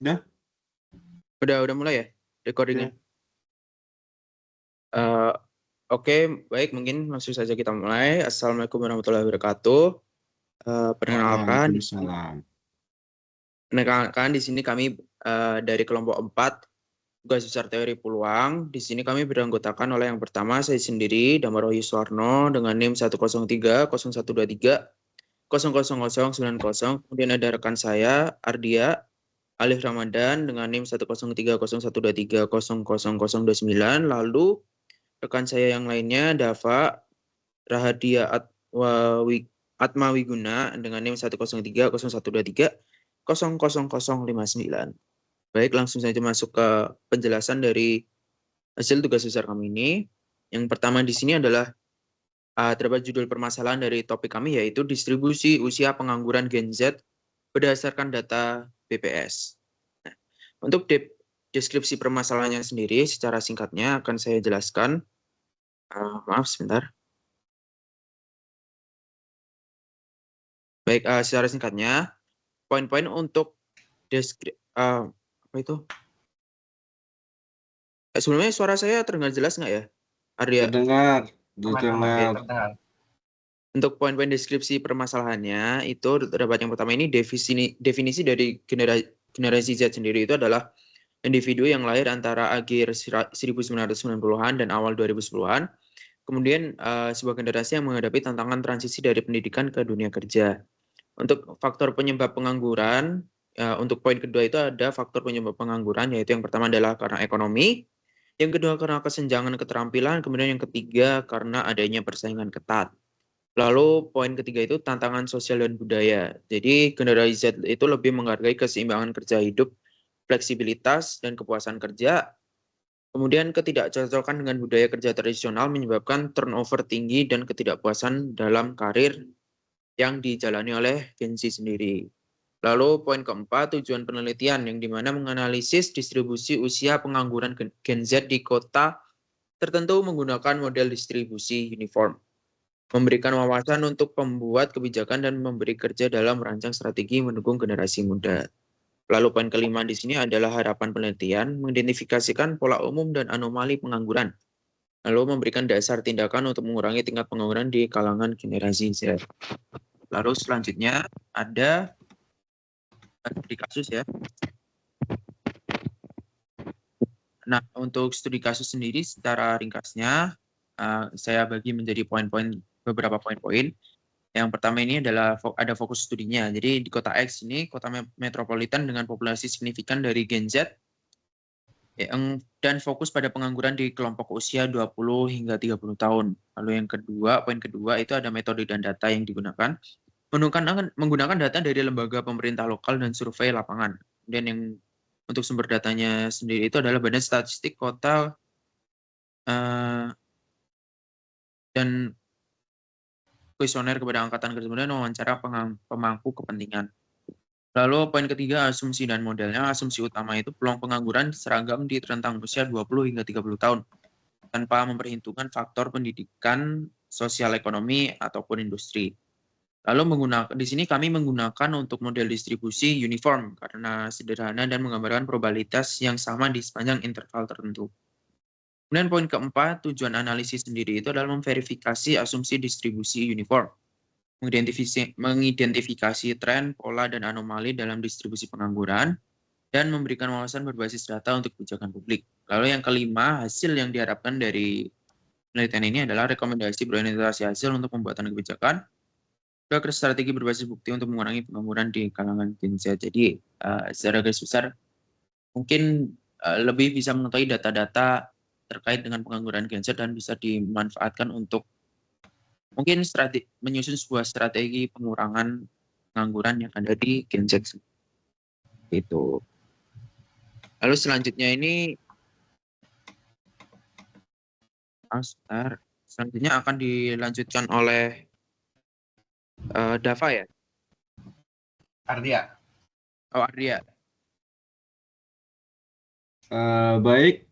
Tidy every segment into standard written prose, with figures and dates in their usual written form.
Udah? Udah mulai ya recordingnya? Ya. Oke, baik, mungkin langsung saja kita mulai. Assalamualaikum warahmatullahi wabarakatuh. Perkenalkan, Waalaikumsalam. di sini kami dari kelompok 4 tugas besar teori peluang. Di sini kami beranggotakan oleh yang pertama saya sendiri, Damar Yuswarno dengan NIM 103 0123 00090. Kemudian ada rekan saya Ardia Alif Ramadan dengan NIM 103 0123 00029. Lalu rekan saya yang lainnya Dava Rahadia Atmawiguna dengan NIM 103 0123 00059. Baik, langsung saja masuk ke penjelasan dari hasil tugas besar kami ini. Yang pertama di sini adalah terdapat judul permasalahan dari topik kami, yaitu distribusi usia pengangguran Gen Z berdasarkan data BPS. Nah, untuk deskripsi permasalahannya sendiri secara singkatnya akan saya jelaskan. Maaf sebentar. Baik, secara singkatnya, poin-poin untuk apa itu? Sebelumnya suara saya terdengar jelas nggak ya, Arya? Terdengar. Untuk poin-poin deskripsi permasalahannya itu terdapat yang pertama ini definisi dari generasi Z sendiri itu adalah individu yang lahir antara akhir 1990-an dan awal 2010-an. Kemudian sebuah generasi yang menghadapi tantangan transisi dari pendidikan ke dunia kerja. Untuk faktor penyebab pengangguran, untuk poin kedua itu ada faktor penyebab pengangguran, yaitu yang pertama adalah karena ekonomi, yang kedua karena kesenjangan keterampilan, kemudian yang ketiga karena adanya persaingan ketat. Lalu poin ketiga itu tantangan sosial dan budaya. Jadi generasi Z itu lebih menghargai keseimbangan kerja hidup, fleksibilitas, dan kepuasan kerja. Kemudian ketidakcocokan dengan budaya kerja tradisional menyebabkan turnover tinggi dan ketidakpuasan dalam karir yang dijalani oleh Gen Z sendiri. Lalu poin keempat, tujuan penelitian yang dimana menganalisis distribusi usia pengangguran Gen Z di kota tertentu menggunakan model distribusi uniform. Memberikan wawasan untuk pembuat kebijakan dan memberi kerja dalam merancang strategi mendukung generasi muda. Lalu poin kelima di sini adalah harapan penelitian, mengidentifikasikan pola umum dan anomali pengangguran. Lalu memberikan dasar tindakan untuk mengurangi tingkat pengangguran di kalangan generasi Z. Lalu selanjutnya ada studi kasus ya. Nah, untuk studi kasus sendiri secara ringkasnya, saya bagi menjadi beberapa poin-poin. Yang pertama ini adalah ada fokus studinya. Jadi di kota X ini, kota metropolitan dengan populasi signifikan dari Gen Z, dan fokus pada pengangguran di kelompok usia 20 hingga 30 tahun. Lalu yang kedua, poin kedua itu ada metode dan data yang digunakan. Menggunakan data dari lembaga pemerintah lokal dan survei lapangan. Dan yang untuk sumber datanya sendiri itu adalah Badan Statistik Kota dan kuesioner kepada angkatan kerja muda dan wawancara pemangku kepentingan. Lalu poin ketiga, asumsi dan modelnya. Asumsi utama itu peluang pengangguran seragam di rentang usia 20 hingga 30 tahun tanpa memperhitungkan faktor pendidikan, sosial ekonomi, ataupun industri. Lalu di sini kami menggunakan untuk model distribusi uniform karena sederhana dan menggambarkan probabilitas yang sama di sepanjang interval tertentu. Kemudian poin keempat, tujuan analisis sendiri itu adalah memverifikasi asumsi distribusi uniform, mengidentifikasi tren, pola, dan anomali dalam distribusi pengangguran, dan memberikan wawasan berbasis data untuk kebijakan publik. Lalu yang kelima, hasil yang diharapkan dari penelitian ini adalah rekomendasi berorientasi hasil untuk pembuatan kebijakan, juga strategi berbasis bukti untuk mengurangi pengangguran di kalangan Gen Z. Jadi secara garis besar mungkin lebih bisa mengetahui data-data terkait dengan pengangguran Gen Z dan bisa dimanfaatkan untuk mungkin menyusun sebuah strategi pengurangan pengangguran yang ada di Gen Z. Itu. Lalu selanjutnya ini selanjutnya akan dilanjutkan oleh Dava ya? Ardia. Oh, Ardia. Baik,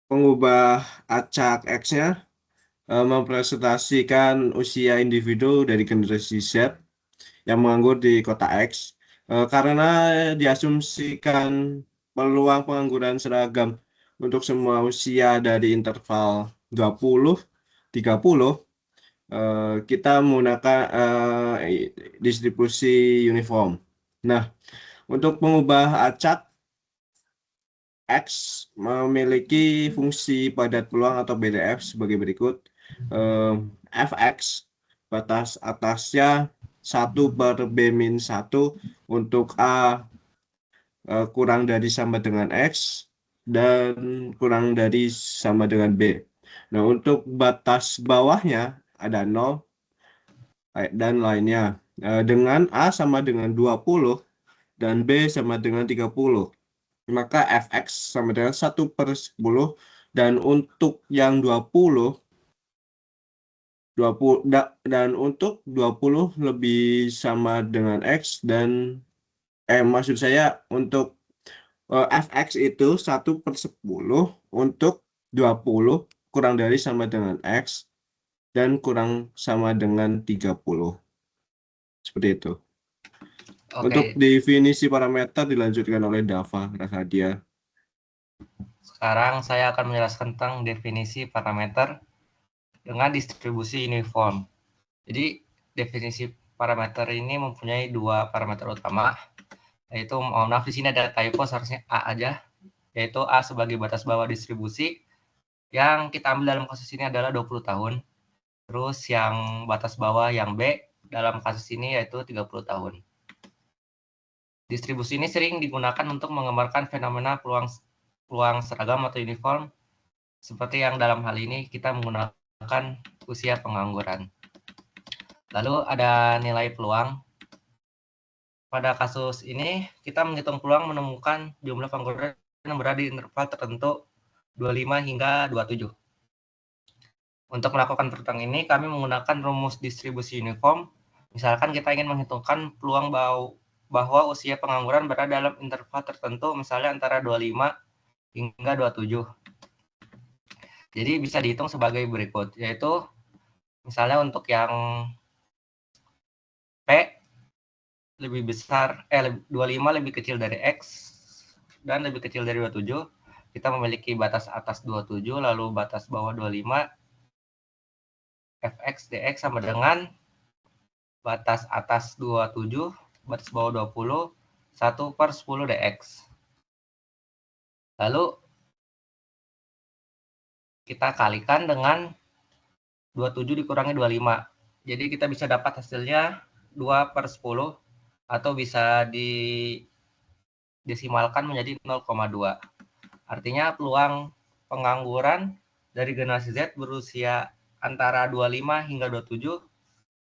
pengubah acak X-nya mempresentasikan usia individu dari generasi Z yang menganggur di kota X Karena diasumsikan peluang pengangguran seragam untuk semua usia dari interval 20-30, kita menggunakan distribusi uniform. Nah, untuk mengubah acak X memiliki fungsi padat peluang atau BDF sebagai berikut. Fx batas atasnya 1/B-1 untuk A kurang dari sama dengan X dan kurang dari sama dengan B. Nah, untuk batas bawahnya ada 0 dan lainnya. Dengan A sama dengan 20 dan B sama dengan 30. Maka Fx sama dengan 1/10, dan untuk yang 20 dan untuk 20 lebih sama dengan X dan maksud saya untuk Fx itu 1/10 untuk 20 kurang dari sama dengan X dan kurang sama dengan 30. Seperti itu. Untuk Oke, definisi parameter dilanjutkan oleh Dava Rasadia. sekarang saya akan menjelaskan tentang definisi parameter dengan distribusi uniform. Jadi, definisi parameter ini mempunyai dua parameter utama, yaitu, mohon maaf di sini ada typo, seharusnya A aja, yaitu A sebagai batas bawah distribusi, yang kita ambil dalam kasus ini adalah 20 tahun. Terus yang batas bawah yang B dalam kasus ini yaitu 30 tahun. Distribusi ini sering digunakan untuk menggambarkan fenomena peluang seragam atau uniform, seperti yang dalam hal ini kita menggunakan usia pengangguran. Lalu ada nilai peluang. Pada kasus ini, kita menghitung peluang menemukan jumlah pengangguran yang berada di interval tertentu 25 hingga 27. Untuk melakukan perhitungan ini, kami menggunakan rumus distribusi uniform. Misalkan kita ingin menghitungkan peluang bahwa usia pengangguran berada dalam interval tertentu, misalnya antara 25 hingga 27. Jadi bisa dihitung sebagai berikut, yaitu misalnya untuk yang P lebih besar, 25 lebih kecil dari X dan lebih kecil dari 27, kita memiliki batas atas 27, lalu batas bawah 25, Fx dx sama dengan batas atas 27, batas bawah 20, 1/10 dx. Lalu kita kalikan dengan 27 dikurangi 25. Jadi kita bisa dapat hasilnya 2/10 atau bisa didesimalkan menjadi 0,2. Artinya peluang pengangguran dari generasi Z berusia antara 25 hingga 27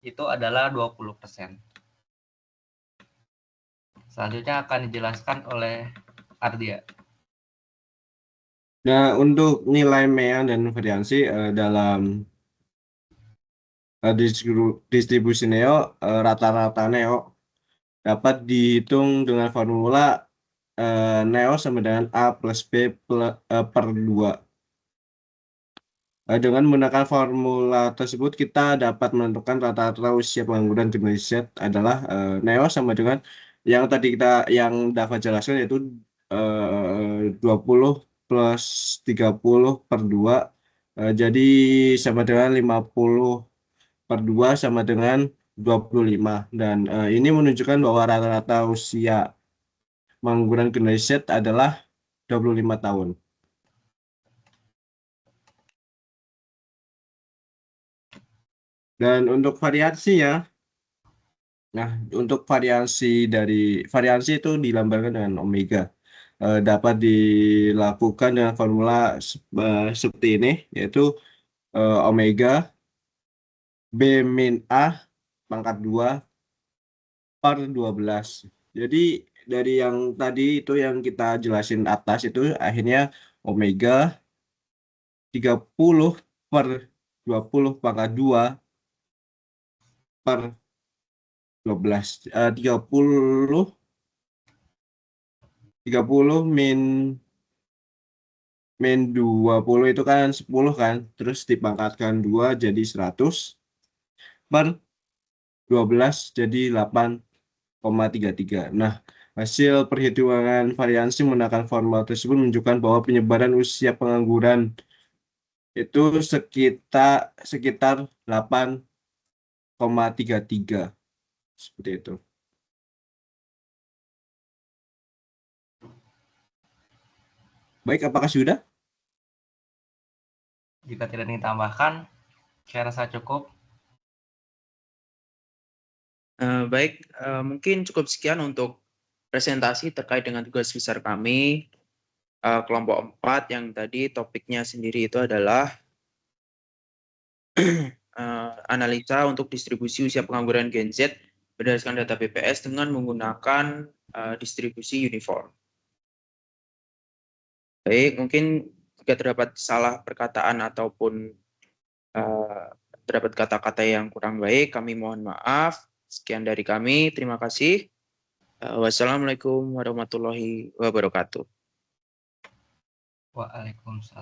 itu adalah 20%. Selanjutnya akan dijelaskan oleh Ardia. Nah, untuk nilai mean dan variansi dalam distribusi Neo, rata-rata Neo dapat dihitung dengan formula Neo sama dengan A plus B per 2. Dengan menggunakan formula tersebut, kita dapat menentukan rata-rata usia pengangguran generasi Z adalah Neo sama dengan yang tadi yang dapat jelaskan, yaitu 20 plus 30 per 2. Jadi sama dengan 50/2 sama dengan 25. Dan ini menunjukkan bahwa rata-rata usia pengangguran generasi Z adalah 25 tahun. Dan untuk variasinya, nah untuk variasi itu dilambangkan dengan omega. Dapat dilakukan dengan formula seperti ini, yaitu omega B min A pangkat 2 per 12. Jadi dari yang tadi itu yang kita jelasin atas itu akhirnya omega 30/20 pangkat 2 per 12. 30 min 20 itu kan 10 kan, terus dipangkatkan 2 jadi 100 per 12 jadi 8. 0,33. Nah, hasil perhitungan variansi menggunakan formula tersebut menunjukkan bahwa penyebaran usia pengangguran itu sekitar 8,33. Seperti itu. Baik, apakah sudah? Jika tidak ditambahkan, saya rasa cukup. Baik, mungkin cukup sekian untuk presentasi terkait dengan tugas besar kami kelompok 4 yang tadi topiknya sendiri itu adalah analisa untuk distribusi usia pengangguran Gen Z berdasarkan data BPS dengan menggunakan distribusi uniform. Baik, mungkin jika terdapat salah perkataan ataupun terdapat kata-kata yang kurang baik, kami mohon maaf. Sekian dari kami, terima kasih. Wassalamualaikum warahmatullahi wabarakatuh. Waalaikumsalam.